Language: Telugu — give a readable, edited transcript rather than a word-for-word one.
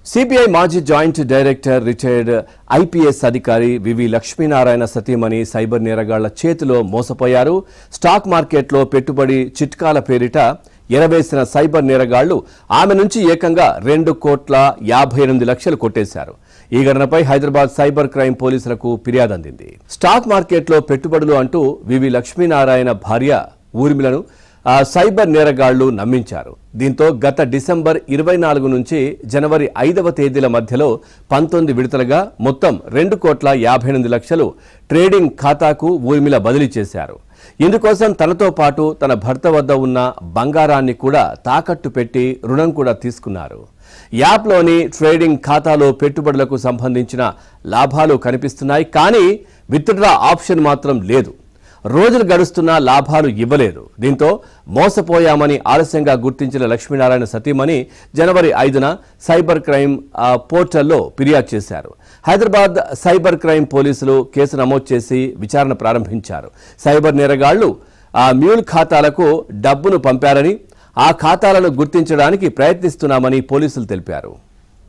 సిబిఐ మాజీ జాయింట్ డైరెక్టర్ రిటైర్డ్ ఐపీఎస్ అధికారి వివి లక్ష్మీనారాయణ సతీమణి సైబర్ నేరగాళ్ల చేతిలో మోసపోయారు. స్టాక్ మార్కెట్లో పెట్టుబడి చిట్కాల పేరిట ఎరవేసిన సైబర్ నేరగాళ్లు ఆమె నుంచి ఏకంగా 2,58,00,000 కొట్టేశారు. ఈ ఘటనపై హైదరాబాద్ సైబర్ క్రైమ్ పోలీసులకు ఫిర్యాదు అందింది. స్టాక్ మార్కెట్లో పెట్టుబడులు అంటూ వివి లక్ష్మీనారాయణ భార్య ఊర్మిళను సైబర్ నేరగాళ్లు నమ్మించారు. దీంతో గత డిసెంబర్ 24 నుంచి జనవరి 5వ తేదీల మధ్యలో 19 విడతలుగా మొత్తం 2,58,00,000 ట్రేడింగ్ ఖాతాకు ఊర్మిళ బదిలీ చేశారు. ఇందుకోసం తనతో పాటు తన భర్త వద్ద ఉన్న బంగారాన్ని కూడా తాకట్టు పెట్టి రుణం కూడా తీసుకున్నారు. యాప్లోని ట్రేడింగ్ ఖాతాలో పెట్టుబడులకు సంబంధించిన లాభాలు కనిపిస్తున్నాయి, కానీ విత్డ్రా ఆప్షన్ మాత్రం లేదు. రోజులు గడుస్తున్నా లాభాలు ఇవ్వలేదు. దీంతో మోసపోయామని ఆలస్యంగా గుర్తించిన లక్ష్మీనారాయణ సతీమణి జనవరి 5న సైబర్ క్రైమ్ పోర్టల్లో ఫిర్యాదు చేశారు. హైదరాబాద్ సైబర్ క్రైమ్ పోలీసులు కేసు నమోదు చేసి విచారణ ప్రారంభించారు. సైబర్ నేరగాళ్లు మ్యూల్ ఖాతాలకు డబ్బును పంపారని, ఆ ఖాతాలను గుర్తించడానికి ప్రయత్నిస్తున్నామని పోలీసులు తెలిపారు.